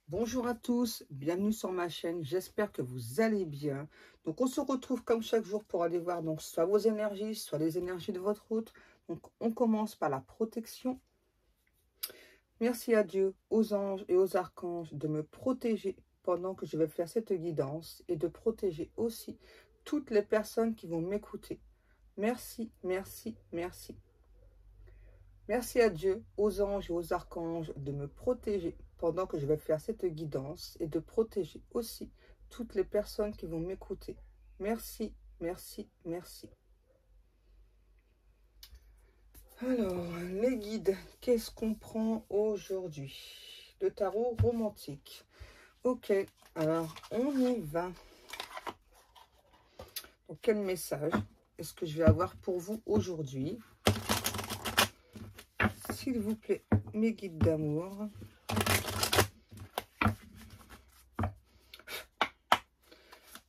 Bonjour à tous, bienvenue sur ma chaîne, j'espère que vous allez bien. Donc on se retrouve comme chaque jour pour aller voir donc soit vos énergies, soit les énergies de votre route. Donc on commence par la protection. Merci à Dieu, aux anges et aux archanges de me protéger pendant que je vais faire cette guidance et de protéger aussi toutes les personnes qui vont m'écouter. Merci, merci, merci. Merci à Dieu, aux anges et aux archanges de me protéger pendant que je vais faire cette guidance et de protéger aussi toutes les personnes qui vont m'écouter. Merci, merci, merci. Alors, les guides, qu'est-ce qu'on prend aujourd'hui? Le tarot romantique. Ok, alors on y va. Donc, quel message est-ce que je vais avoir pour vous aujourd'hui? S'il vous plaît, mes guides d'amour.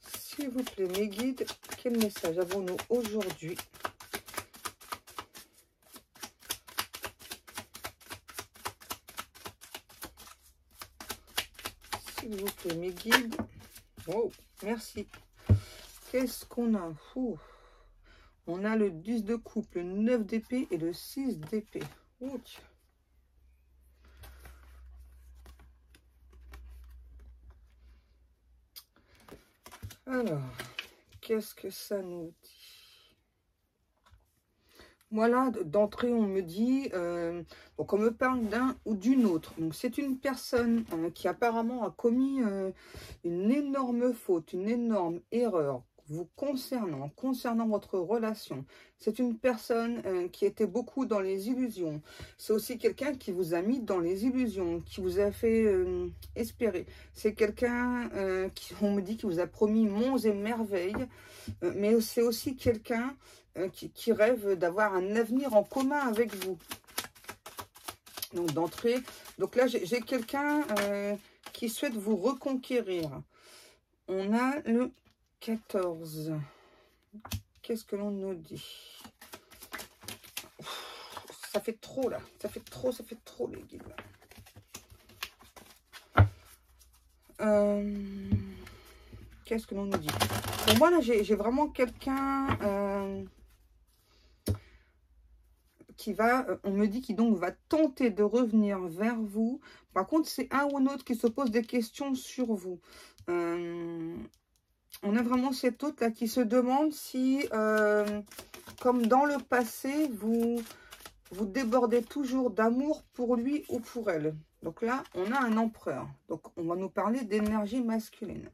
S'il vous plaît, mes guides, quel message avons-nous aujourd'hui? S'il vous plaît, mes guides. Oh, merci. Qu'est-ce qu'on a? On a le 10 de coupe, le 9 d'épée et le 6 d'épée. Alors, qu'est-ce que ça nous dit? Voilà, d'entrée, on me dit, donc on me parle d'un ou d'une autre. Donc, c'est une personne qui apparemment a commis une énorme faute, une énorme erreur vous concernant votre relation. C'est une personne qui était beaucoup dans les illusions. C'est aussi quelqu'un qui vous a mis dans les illusions, qui vous a fait espérer. C'est quelqu'un qui, on me dit, qui vous a promis monts et merveilles, mais c'est aussi quelqu'un qui rêve d'avoir un avenir en commun avec vous. Donc d'entrée, donc là j'ai quelqu'un qui souhaite vous reconquérir. On a le 14. Qu'est-ce que l'on nous dit? Ça fait trop là. Ça fait trop les guides. Qu'est-ce que l'on nous dit? Pour moi là, j'ai vraiment quelqu'un qui va, on me dit, qui donc va tenter de revenir vers vous. Par contre, c'est un ou un autre qui se pose des questions sur vous. On a vraiment cet autre là qui se demande si, comme dans le passé, vous débordez toujours d'amour pour lui ou pour elle. Donc là, on a un empereur. Donc, on va nous parler d'énergie masculine.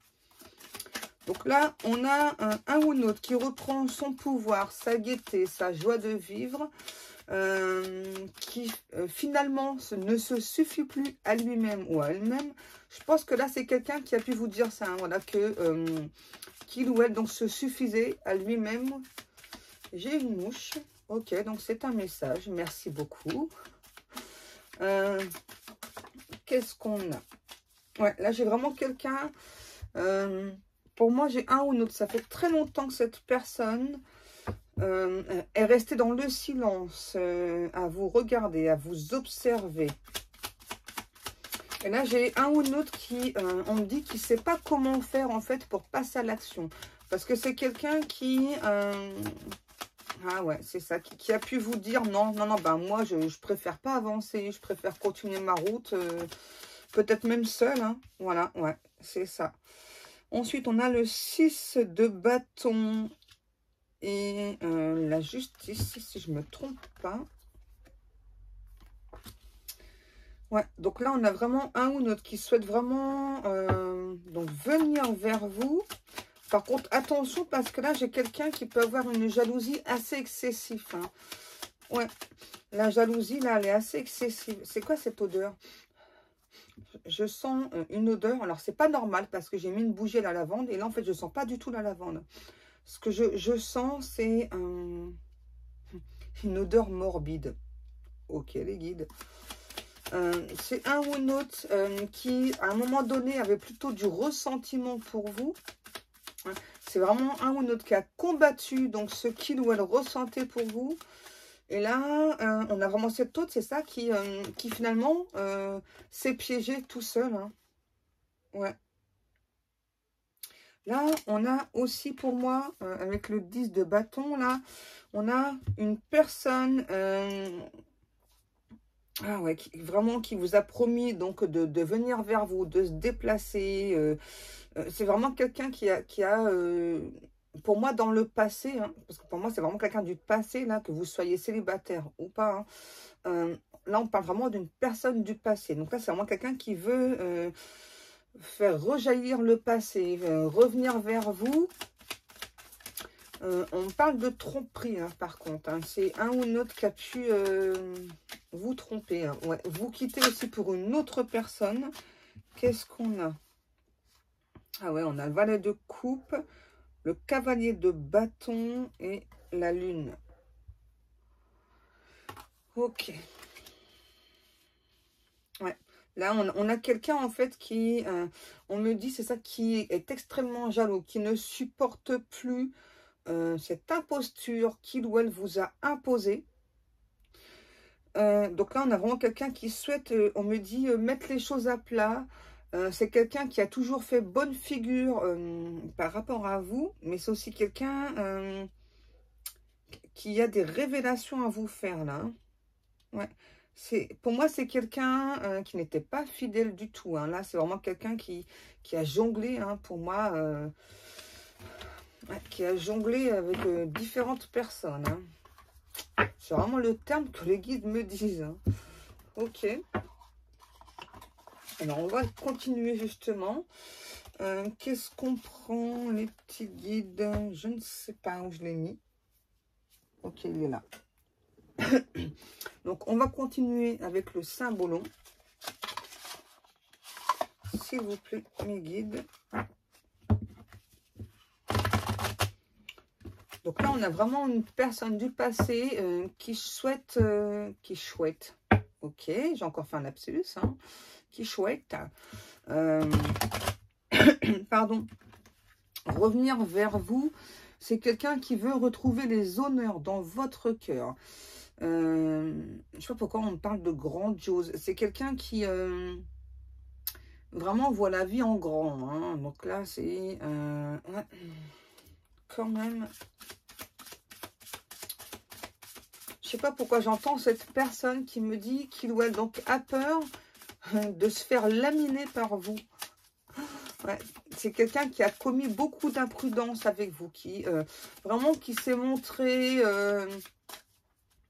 Donc là, on a un ou un autre qui reprend son pouvoir, sa gaieté, sa joie de vivre, qui finalement ne se suffit plus à lui-même ou à elle-même. Je pense que là, c'est quelqu'un qui a pu vous dire ça, hein, voilà, que qu'il ou elle donc se suffisait à lui-même. J'ai une mouche. Ok, donc c'est un message. Merci beaucoup. Qu'est-ce qu'on a? Ouais, là, j'ai vraiment quelqu'un... pour moi, j'ai un ou une autre. Ça fait très longtemps que cette personne est restée dans le silence, à vous regarder, à vous observer. Et là, j'ai un ou une autre qui, on me dit, qui ne sait pas comment faire, en fait, pour passer à l'action. Parce que c'est quelqu'un qui... ah ouais, c'est ça, qui a pu vous dire, non, ben moi, je préfère pas avancer, je préfère continuer ma route, peut-être même seule, hein. Voilà, ouais, c'est ça. Ensuite, on a le 6 de bâton et la justice, si je ne me trompe pas. Ouais, donc là, on a vraiment un ou l'autre qui souhaite vraiment donc venir vers vous. Par contre, attention, parce que là, j'ai quelqu'un qui peut avoir une jalousie assez excessive. Hein. Ouais, la jalousie, là, elle est assez excessive. C'est quoi cette odeur? Je sens une odeur. Alors, c'est pas normal parce que j'ai mis une bougie à la lavande. Et là, en fait, je sens pas du tout la lavande. Ce que je sens, c'est une odeur morbide. Ok, les guides. C'est un ou une autre qui, à un moment donné, avait plutôt du ressentiment pour vous. C'est vraiment un ou une autre qui a combattu donc ce qu'il ou elle ressentait pour vous. Et là, on a vraiment cet autre, c'est ça, qui finalement s'est piégé tout seul. Hein. Ouais. Là, on a aussi pour moi, avec le 10 de bâton, là, on a une personne, ah ouais, vraiment qui vous a promis donc de venir vers vous, de se déplacer. C'est vraiment quelqu'un qui a pour moi, dans le passé, hein, parce que pour moi, c'est vraiment quelqu'un du passé, là, que vous soyez célibataire ou pas, hein, là, on parle vraiment d'une personne du passé. Donc là, c'est vraiment quelqu'un qui veut faire rejaillir le passé, revenir vers vous. On parle de tromperie, hein, par contre. Hein. C'est un ou une autre qui a pu vous tromper. Hein. Ouais. Vous quittez aussi pour une autre personne. Qu'est-ce qu'on a? Ah ouais, on a le valet de coupe, le cavalier de bâton et la lune. Ok. Ouais. Là, on a quelqu'un, en fait, qui, on me dit, c'est ça, qui est extrêmement jaloux, qui ne supporte plus cette imposture qu'il ou elle vous a imposée. Donc là, on a vraiment quelqu'un qui souhaite, on me dit, mettre les choses à plat. C'est quelqu'un qui a toujours fait bonne figure par rapport à vous, mais c'est aussi quelqu'un qui a des révélations à vous faire, là. Hein. Ouais. Pour moi, c'est quelqu'un qui n'était pas fidèle du tout. Hein. Là, c'est vraiment quelqu'un qui a jonglé, hein, pour moi, qui a jonglé avec différentes personnes. Hein. C'est vraiment le terme que les guides me disent. Hein. Ok. Alors, on va continuer justement. Qu'est-ce qu'on prend, les petits guides? Je ne sais pas où je l'ai mis. Ok, il est là. Donc, on va continuer avec le symbolon. S'il vous plaît, mes guides. Donc là, on a vraiment une personne du passé qui souhaite, ok, j'ai encore fait un lapsus, hein, qui souhaite, pardon, revenir vers vous. C'est quelqu'un qui veut retrouver les honneurs dans votre cœur. Je ne sais pas pourquoi on parle de grandiose. C'est quelqu'un qui vraiment voit la vie en grand. Hein. Donc là, c'est ouais, quand même... Je sais pas pourquoi j'entends cette personne qui me dit qu'il ou elle donc a peur de se faire laminer par vous. Ouais, c'est quelqu'un qui a commis beaucoup d'imprudence avec vous, qui vraiment qui s'est montré,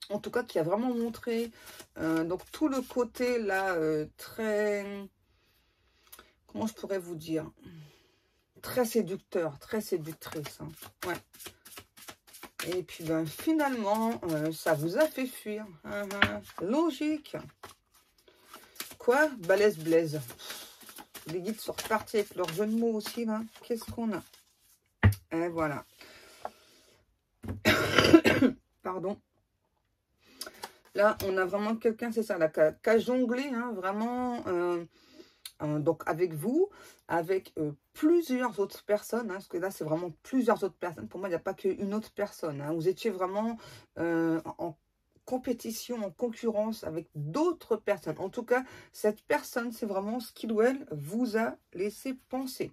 en tout cas qui a vraiment montré donc tout le côté là très, comment je pourrais vous dire, très séducteur, très séductrice. Hein. Ouais. Et puis, ben, finalement, ça vous a fait fuir. Logique. Quoi? Balèze Blaise. Les guides sont repartis avec leur jeu de mots aussi, là. Qu'est-ce qu'on a? Et voilà. Pardon. Là, on a vraiment quelqu'un, c'est ça, là, qui a jonglé, hein, vraiment... donc avec vous, avec plusieurs autres personnes, hein, parce que là c'est vraiment plusieurs autres personnes. Pour moi, il n'y a pas qu'une autre personne. Hein. Vous étiez vraiment en compétition, en concurrence avec d'autres personnes. En tout cas, cette personne, c'est vraiment ce qu'il ou elle vous a laissé penser.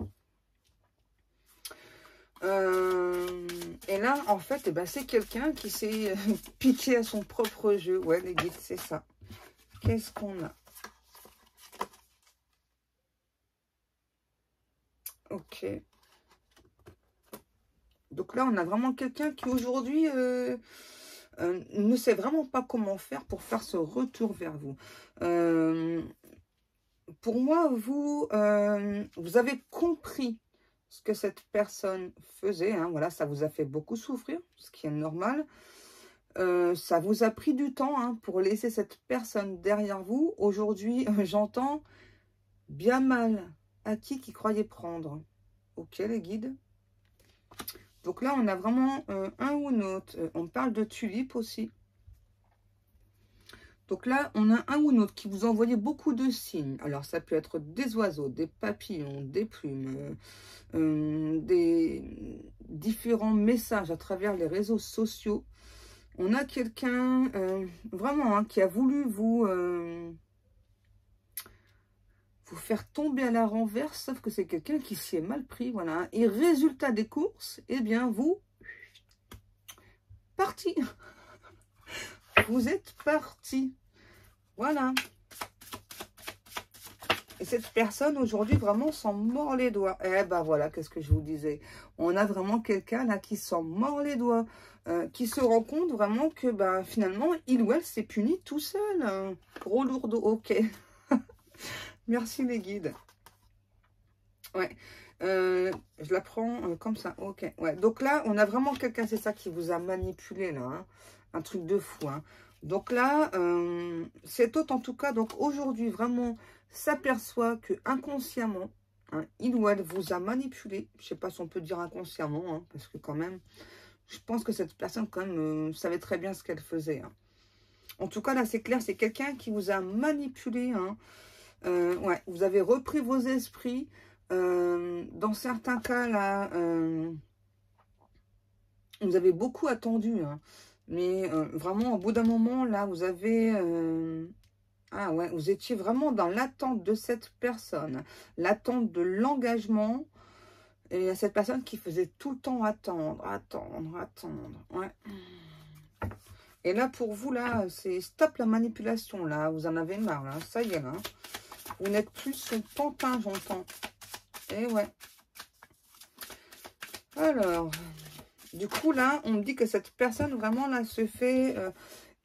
Et là, en fait, eh ben, c'est quelqu'un qui s'est piqué à son propre jeu. Ouais, les guides, c'est ça. Qu'est-ce qu'on a? Ok. Donc là, on a vraiment quelqu'un qui aujourd'hui ne sait vraiment pas comment faire pour faire ce retour vers vous. Pour moi, vous avez compris ce que cette personne faisait. Hein, voilà, ça vous a fait beaucoup souffrir, ce qui est normal. Ça vous a pris du temps hein, pour laisser cette personne derrière vous. Aujourd'hui, j'entends bien mal à qui croyait prendre. Ok, les guides. Donc là, on a vraiment un ou une autre. On parle de tulipes aussi. Donc là, on a un ou une autre qui vous envoyait beaucoup de signes. Alors, ça peut être des oiseaux, des papillons, des plumes, des différents messages à travers les réseaux sociaux. On a quelqu'un vraiment hein, qui a voulu vous vous faire tomber à la renverse, sauf que c'est quelqu'un qui s'y est mal pris, voilà. Et résultat des courses, eh bien, vous, parti. Vous êtes parti. Voilà. Et cette personne, aujourd'hui, vraiment, s'en mord les doigts. Eh ben voilà, qu'est-ce que je vous disais. On a vraiment quelqu'un, là, qui s'en mord les doigts. Qui se rend compte, vraiment, que, bah, finalement, il ou elle s'est puni tout seul. Gros lourdeau, ok. Merci, les guides. Ouais. Je la prends comme ça, ok. Ouais. Donc là, on a vraiment quelqu'un, c'est ça, qui vous a manipulé, là. Hein. Un truc de fou, hein. Donc là, cet hôte, en tout cas, donc aujourd'hui, vraiment, s'aperçoit que inconsciemment, hein, il ou elle vous a manipulé. Je ne sais pas si on peut dire inconsciemment, hein, parce que quand même, je pense que cette personne, quand même, savait très bien ce qu'elle faisait. Hein. En tout cas, là, c'est clair, c'est quelqu'un qui vous a manipulé. Hein. Ouais, vous avez repris vos esprits. Dans certains cas, là, vous avez beaucoup attendu. Hein. Mais vraiment, au bout d'un moment, là, vous avez... ah ouais, vous étiez vraiment dans l'attente de cette personne. L'attente de l'engagement. Et il y a cette personne qui faisait tout le temps attendre. Ouais. Et là, pour vous, là, c'est stop la manipulation, là. Vous en avez marre, là. Ça y est, là. Vous n'êtes plus son pantin, j'entends. Et ouais. Alors... Du coup, là, on me dit que cette personne, vraiment, là, se fait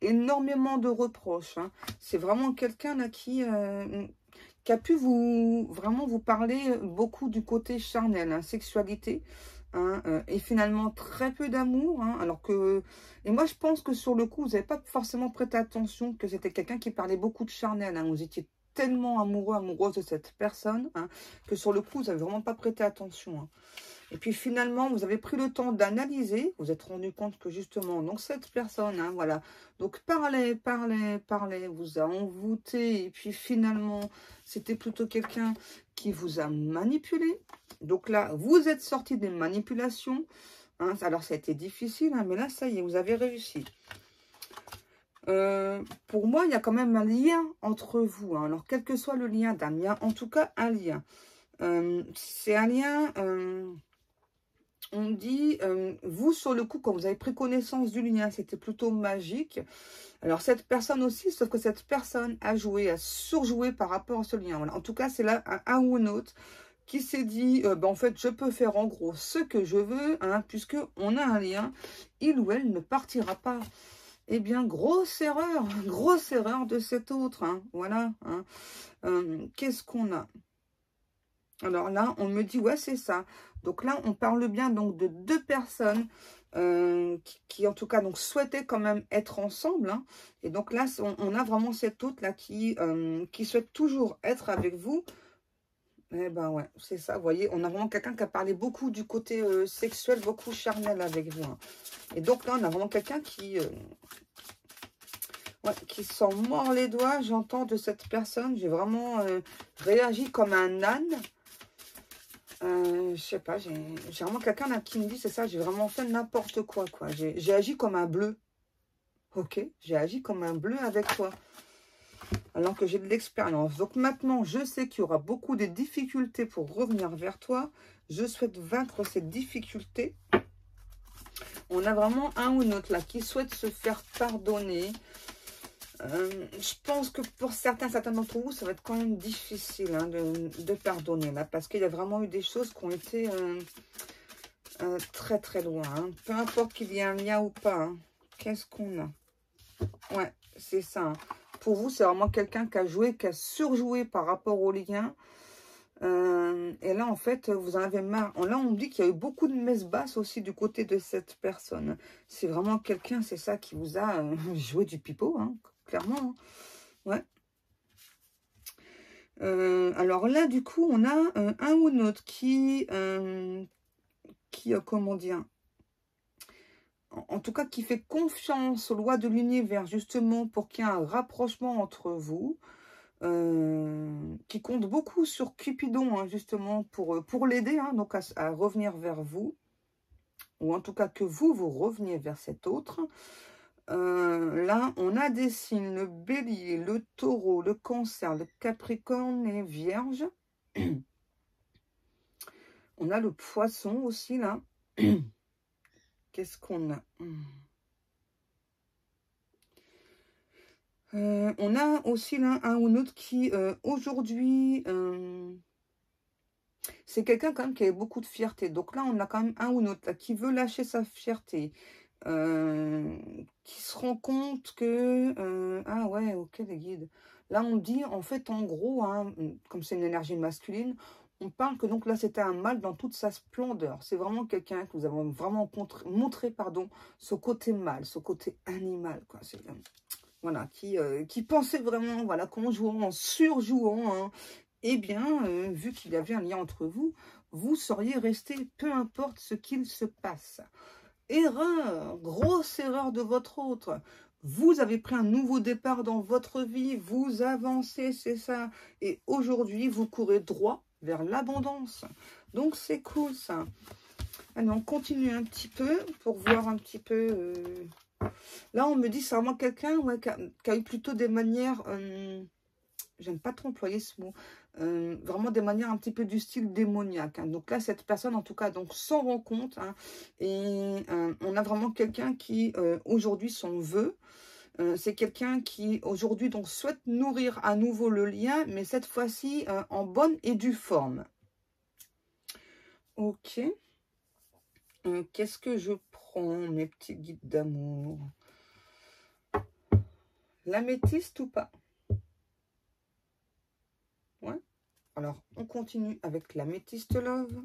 énormément de reproches. Hein. C'est vraiment quelqu'un, là, qui a pu vraiment vous parler beaucoup du côté charnel, hein, sexualité, hein, et finalement très peu d'amour. Hein, alors que... Et moi, je pense que sur le coup, vous n'avez pas forcément prêté attention que c'était quelqu'un qui parlait beaucoup de charnel. Hein, vous étiez tellement amoureux, amoureuse de cette personne, hein, que sur le coup, vous n'avez vraiment pas prêté attention. Hein. Et puis finalement, vous avez pris le temps d'analyser. Vous êtes rendu compte que justement, donc cette personne, hein, voilà. Donc parlez, vous a envoûté. Et puis finalement, c'était plutôt quelqu'un qui vous a manipulé. Donc là, vous êtes sorti des manipulations. Hein. Alors ça a été difficile, hein, mais là, ça y est, vous avez réussi. Pour moi, il y a quand même un lien entre vous. Hein. Alors, quel que soit le lien d'un lien, en tout cas, un lien. C'est un lien... on dit, vous, sur le coup, quand vous avez pris connaissance du lien, c'était plutôt magique. Alors, cette personne aussi, sauf que cette personne a joué, a surjoué par rapport à ce lien. Voilà. En tout cas, c'est là un ou un autre qui s'est dit, en fait, je peux faire en gros ce que je veux, hein, puisqu'on a un lien, il ou elle ne partira pas. Eh bien, grosse erreur de cet autre. Hein, voilà. Hein. Qu'est-ce qu'on a? Alors là, on me dit, ouais, c'est ça. Donc là, on parle bien donc de deux personnes qui en tout cas, donc souhaitaient quand même être ensemble. Hein. Et donc là, on a vraiment cet autre là qui souhaite toujours être avec vous. Eh ben ouais, c'est ça, vous voyez, on a vraiment quelqu'un qui a parlé beaucoup du côté sexuel, beaucoup charnel avec vous. Hein. Et donc là, on a vraiment quelqu'un qui s'en mord les doigts, j'entends de cette personne. J'ai vraiment réagi comme un âne. Je sais pas, j'ai vraiment quelqu'un là qui me dit, c'est ça, j'ai vraiment fait n'importe quoi. J'ai agi comme un bleu. Ok, j'ai agi comme un bleu avec toi. Alors que j'ai de l'expérience. Donc maintenant, je sais qu'il y aura beaucoup de difficultés pour revenir vers toi. Je souhaite vaincre ces difficultés. On a vraiment un ou une autre là qui souhaite se faire pardonner. Je pense que pour certains d'entre vous, ça va être quand même difficile hein, de pardonner là. Parce qu'il y a vraiment eu des choses qui ont été très très loin. Hein. Peu importe qu'il y ait un lien ou pas. Hein. Qu'est-ce qu'on a? Ouais, c'est ça. Hein. Pour vous, c'est vraiment quelqu'un qui a joué, qui a surjoué par rapport au lien. Et là, en fait, vous en avez marre. Là, on me dit qu'il y a eu beaucoup de messes basses aussi du côté de cette personne. C'est vraiment quelqu'un, c'est ça, qui vous a joué du pipeau, hein, clairement. Hein. Ouais. Alors là, du coup, on a un ou une autre qui comment dire, en tout cas, qui fait confiance aux lois de l'univers, justement, pour qu'il y ait un rapprochement entre vous. Qui compte beaucoup sur Cupidon, hein, justement, pour l'aider, hein, donc à revenir vers vous. Ou en tout cas, que vous reveniez vers cet autre. Là, on a des signes, le bélier, le taureau, le cancer, le capricorne et vierge. On a le poisson aussi, là. Qu'est-ce qu'on a? On a aussi là un ou l'autre qui, aujourd'hui, c'est quelqu'un quand même qui a beaucoup de fierté. Donc là, on a quand même un ou l'autre qui veut lâcher sa fierté. Qui se rend compte que... ah ouais, ok les guides. Là, on dit, en fait, en gros, hein, comme c'est une énergie masculine, on parle que donc là, c'était un mâle dans toute sa splendeur. C'est vraiment quelqu'un que vous avez vraiment montré, pardon, ce côté mâle, ce côté animal, quoi. Voilà, qui pensait vraiment, voilà, qu'en jouant, en surjouant, hein, eh bien, vu qu'il y avait un lien entre vous, vous seriez resté, peu importe ce qu'il se passe. Erreur, grosse erreur de votre autre. Vous avez pris un nouveau départ dans votre vie, vous avancez, c'est ça. Et aujourd'hui, vous courez droit vers l'abondance. Donc, c'est cool, ça. Allez, on continue un petit peu pour voir un petit peu... Là, on me dit, c'est vraiment quelqu'un ouais, qui a eu plutôt des manières... J'aime pas trop employer ce mot. Vraiment des manières un petit peu du style démoniaque. Hein. Donc là, cette personne, en tout cas, donc s'en rend compte. Hein, et on a vraiment quelqu'un qui, aujourd'hui, s'en veut. C'est quelqu'un qui, aujourd'hui, donc souhaite nourrir à nouveau le lien, mais cette fois-ci, en bonne et due forme. Ok. Qu'est-ce que je prends, mes petits guides d'amour? L'améthyste ou pas? Ouais. Alors, on continue avec l'améthyste love.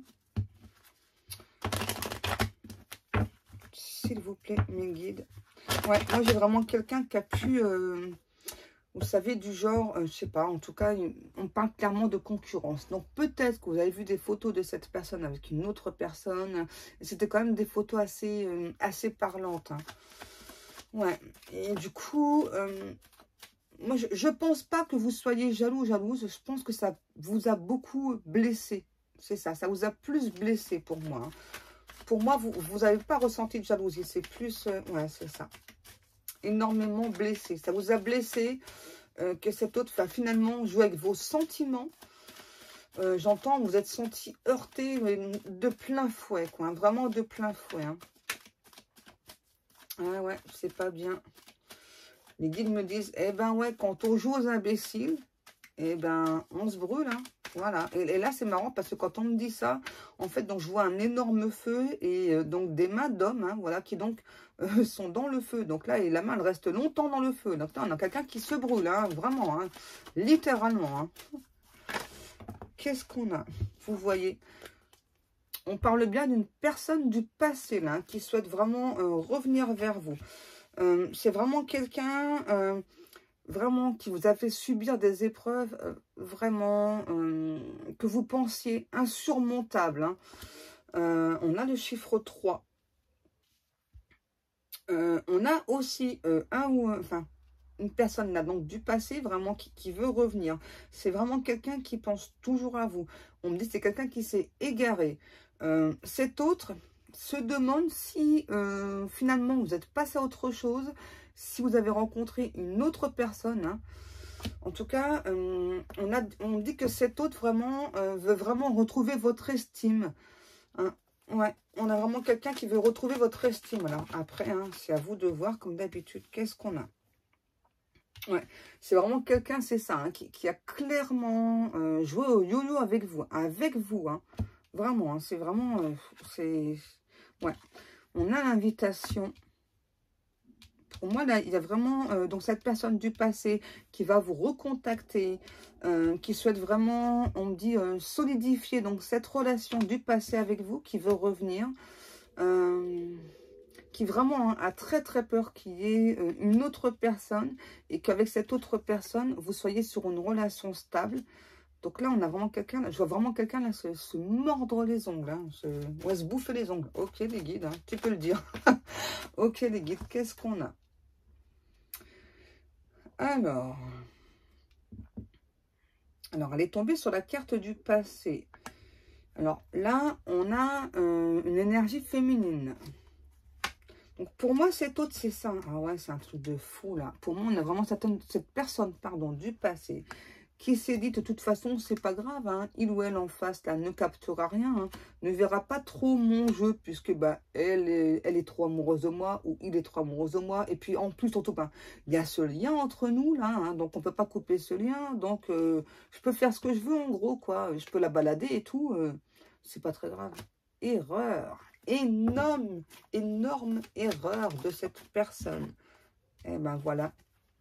S'il vous plaît, mes guides. Ouais, moi, j'ai vraiment quelqu'un qui a pu... vous savez, du genre, je sais pas, en tout cas, on parle clairement de concurrence. Donc, peut-être que vous avez vu des photos de cette personne avec une autre personne. C'était quand même des photos assez parlantes. Hein. Ouais, et du coup... moi, je pense pas que vous soyez jaloux ou jalouse. Je pense que ça vous a beaucoup blessé. C'est ça, ça vous a plus blessé pour moi. Hein. Pour moi, vous n'avez pas ressenti de jalousie. C'est plus... ouais, c'est ça. Énormément blessé. Ça vous a blessé que cet autre va finalement jouer avec vos sentiments. J'entends, vous êtes senti heurté de plein fouet, quoi. Hein, vraiment de plein fouet. Hein. Ah ouais, c'est pas bien. Les guides me disent, eh ben ouais, quand on joue aux imbéciles, eh ben on se brûle, hein. Voilà. Et là, c'est marrant parce que quand on me dit ça, en fait, donc je vois un énorme feu et donc des mains d'hommes, hein, voilà, qui donc sont dans le feu. Donc là, et la main, elle reste longtemps dans le feu. Donc là, on a quelqu'un qui se brûle, hein, vraiment, hein, littéralement. Hein. Qu'est-ce qu'on a? Vous voyez, on parle bien d'une personne du passé, là, qui souhaite vraiment revenir vers vous. C'est vraiment quelqu'un... vraiment qui vous a fait subir des épreuves vraiment que vous pensiez insurmontables. Hein. On a le chiffre 3. On a aussi une personne là, donc du passé, vraiment qui veut revenir. C'est vraiment quelqu'un qui pense toujours à vous. On me dit c'est quelqu'un qui s'est égaré. Cet autre se demande si finalement vous êtes passé à autre chose, si vous avez rencontré une autre personne. Hein. En tout cas, on dit que cet autre vraiment veut vraiment retrouver votre estime. Hein. Ouais, on a vraiment quelqu'un qui veut retrouver votre estime. Alors après, hein, c'est à vous de voir comme d'habitude. Qu'est-ce qu'on a? Ouais, c'est vraiment quelqu'un, c'est ça, hein, qui a clairement joué au yo-yo avec vous. Avec vous, hein. Vraiment, hein, c'est vraiment... ouais, on a l'invitation. Pour moi, là, il y a vraiment donc cette personne du passé qui va vous recontacter, qui souhaite vraiment, on me dit, solidifier donc cette relation du passé avec vous, qui veut revenir, qui vraiment hein, a très très peur qu'il y ait une autre personne et qu'avec cette autre personne, vous soyez sur une relation stable. Donc là, on a vraiment quelqu'un, je vois vraiment quelqu'un là se mordre les ongles, hein, se bouffer les ongles. Ok les guides, hein, tu peux le dire. Ok les guides, qu'est-ce qu'on a? Alors, elle est tombée sur la carte du passé. Alors là, on a une énergie féminine. Donc, pour moi, cet autre, c'est ça. Ah ouais, c'est un truc de fou, là. Pour moi, on a vraiment cette personne, pardon, du passé, qui s'est dit, de toute façon, c'est pas grave, hein, il ou elle en face, là, ne captera rien, hein, ne verra pas trop mon jeu, puisque, bah, elle est trop amoureuse de moi, ou il est trop amoureux de moi, et puis, en plus, surtout, bah, il y a ce lien entre nous, là, hein, donc on peut pas couper ce lien, donc, je peux faire ce que je veux, en gros, quoi, je peux la balader et tout, c'est pas très grave. Erreur, énorme, énorme erreur de cette personne. Et ben, voilà,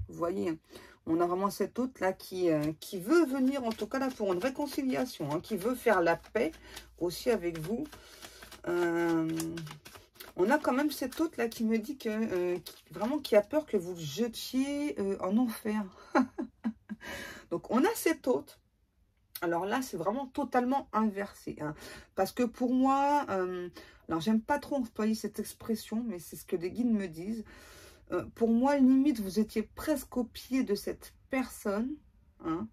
vous voyez, on a vraiment cet autre-là qui veut venir, en tout cas là, pour une réconciliation, hein, qui veut faire la paix aussi avec vous. On a quand même cet autre-là qui me dit que vraiment qui a peur que vous le jetiez en enfer. Donc, on a cet autre. Alors là, c'est vraiment totalement inversé. Hein, parce que pour moi, alors j'aime pas trop employer cette expression, mais c'est ce que les guides me disent. Pour moi, limite, vous étiez presque au pied de cette personne. Hein.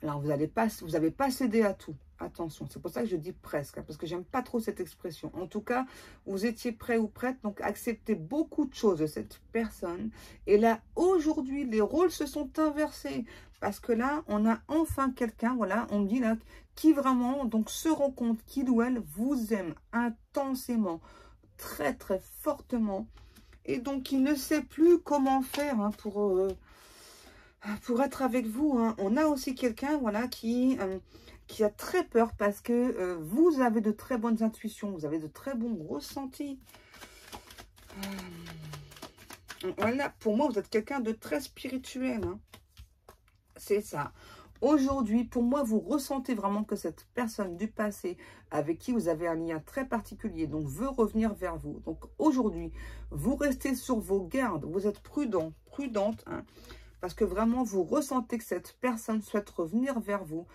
Alors, vous n'avez pas cédé à tout. Attention, c'est pour ça que je dis presque, hein, parce que j'aime pas trop cette expression. En tout cas, vous étiez prêt ou prête, donc acceptez beaucoup de choses de cette personne. Et là, aujourd'hui, les rôles se sont inversés. Parce que là, on a enfin quelqu'un, voilà, on me dit là, qui vraiment donc se rend compte qu'il ou elle vous aime intensément, très très fortement. Et donc, il ne sait plus comment faire hein, pour être avec vous. Hein. On a aussi quelqu'un voilà, qui a très peur parce que vous avez de très bonnes intuitions, vous avez de très bons ressentis. Voilà, pour moi, vous êtes quelqu'un de très spirituel. Hein. C'est ça. Aujourd'hui, pour moi, vous ressentez vraiment que cette personne du passé avec qui vous avez un lien très particulier, donc veut revenir vers vous. Donc aujourd'hui, vous restez sur vos gardes, vous êtes prudent, prudente, hein, parce que vraiment, vous ressentez que cette personne souhaite revenir vers vous,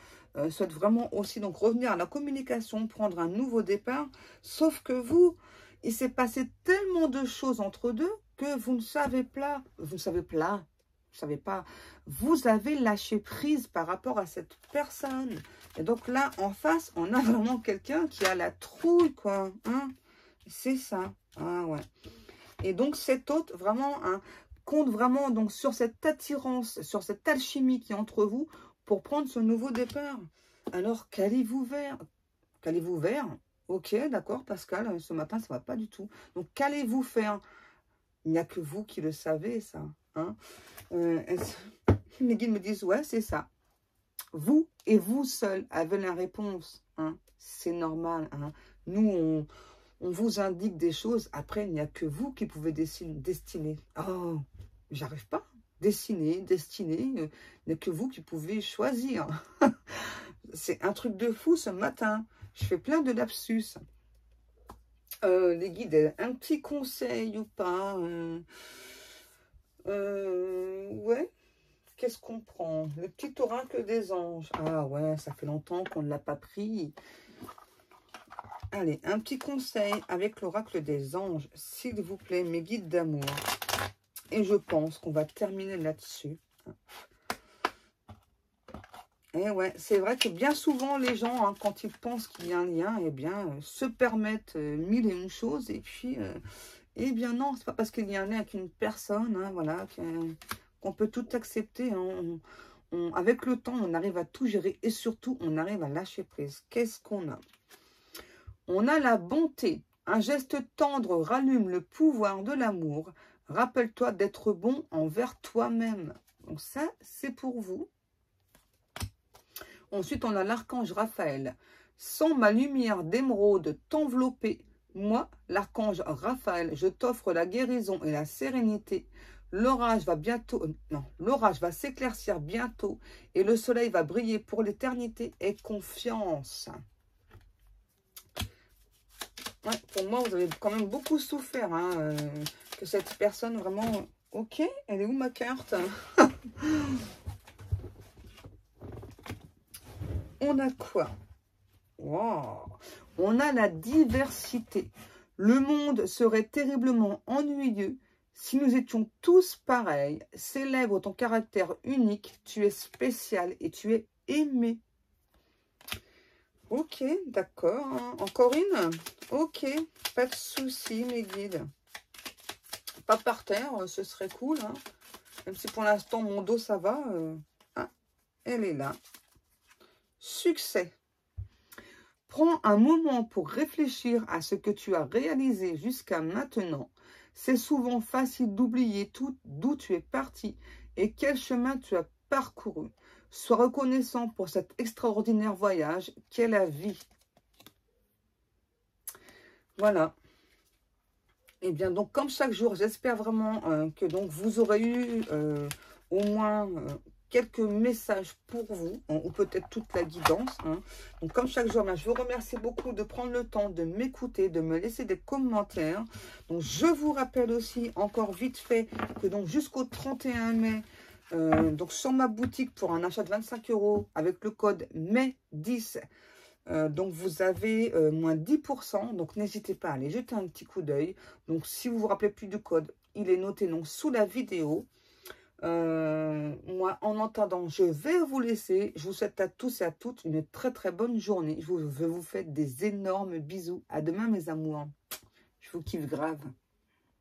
souhaite vraiment aussi donc revenir à la communication, prendre un nouveau départ. Sauf que vous, il s'est passé tellement de choses entre deux que vous ne savez pas, vous avez lâché prise par rapport à cette personne. Et donc là, en face, on a vraiment quelqu'un qui a la trouille, quoi. Hein, c'est ça. Ah ouais. Et donc, cet autre, vraiment, hein, compte vraiment donc, sur cette attirance, sur cette alchimie qui est entre vous pour prendre ce nouveau départ. Alors, qu'allez-vous vers? Qu'allez-vous vers? Ok, d'accord, Pascal, ce matin, ça ne va pas du tout. Donc, qu'allez-vous faire? Il n'y a que vous qui le savez, ça. Hein. Les guides me disent, ouais, c'est ça. Vous et vous seul avez la réponse. Hein. C'est normal. Hein. Nous, on vous indique des choses. Après, il n'y a que vous qui pouvez destiner. Oh, j'arrive pas. Dessiner, destiner. Il n'y a que vous qui pouvez choisir. C'est un truc de fou ce matin. Je fais plein de lapsus. Les guides, un petit conseil ou pas ouais. Qu'est-ce qu'on prend? Le petit oracle des anges. Ah ouais, ça fait longtemps qu'on ne l'a pas pris. Allez, un petit conseil avec l'oracle des anges, s'il vous plaît, mes guides d'amour. Et je pense qu'on va terminer là-dessus. Et ouais, c'est vrai que bien souvent, les gens, hein, quand ils pensent qu'il y a un lien, eh bien, se permettent mille et une choses. Et puis, eh bien non, c'est pas parce qu'il y a un lien avec une personne, hein, voilà, qu'on peut tout accepter. Hein. Avec le temps, on arrive à tout gérer et surtout, on arrive à lâcher prise. Qu'est-ce qu'on a? On a la bonté. Un geste tendre rallume le pouvoir de l'amour. Rappelle-toi d'être bon envers toi-même. Donc ça, c'est pour vous. Ensuite, on a l'archange Raphaël. Sans ma lumière d'émeraude t'envelopper, moi, l'archange Raphaël, je t'offre la guérison et la sérénité. L'orage va bientôt, non, l'orage va s'éclaircir bientôt et le soleil va briller pour l'éternité. Et confiance. Ouais, pour moi, vous avez quand même beaucoup souffert, hein, que cette personne vraiment... Ok, elle est où ma carte? On a quoi? Wow. On a la diversité. Le monde serait terriblement ennuyeux si nous étions tous pareils. Célèbre ton caractère unique. Tu es spécial et tu es aimé. Ok, d'accord. Hein. Encore une? Ok, pas de souci, mes guides. pas par terre, ce serait cool. Hein. Même si pour l'instant, mon dos, ça va. Ah, elle est là. Succès. Prends un moment pour réfléchir à ce que tu as réalisé jusqu'à maintenant. C'est souvent facile d'oublier tout d'où tu es parti et quel chemin tu as parcouru. Sois reconnaissant pour cet extraordinaire voyage qu'est la vie. Voilà. Et bien, donc, comme chaque jour, j'espère vraiment que donc vous aurez eu au moins quelques messages pour vous, hein, ou peut-être toute la guidance. Hein. Donc, comme chaque jour, je vous remercie beaucoup de prendre le temps de m'écouter, de me laisser des commentaires. Donc, je vous rappelle aussi, encore vite fait, que donc jusqu'au 31 mai, donc sur ma boutique, pour un achat de 25 € avec le code MAI10, donc vous avez moins 10%, donc n'hésitez pas à aller jeter un petit coup d'œil. Donc si vous vous rappelez plus du code, il est noté donc sous la vidéo. Moi, en attendant, je vais vous laisser. Je vous souhaite à tous et à toutes une très très bonne journée. Je vous fais des énormes bisous. À demain mes amours. Je vous kiffe grave.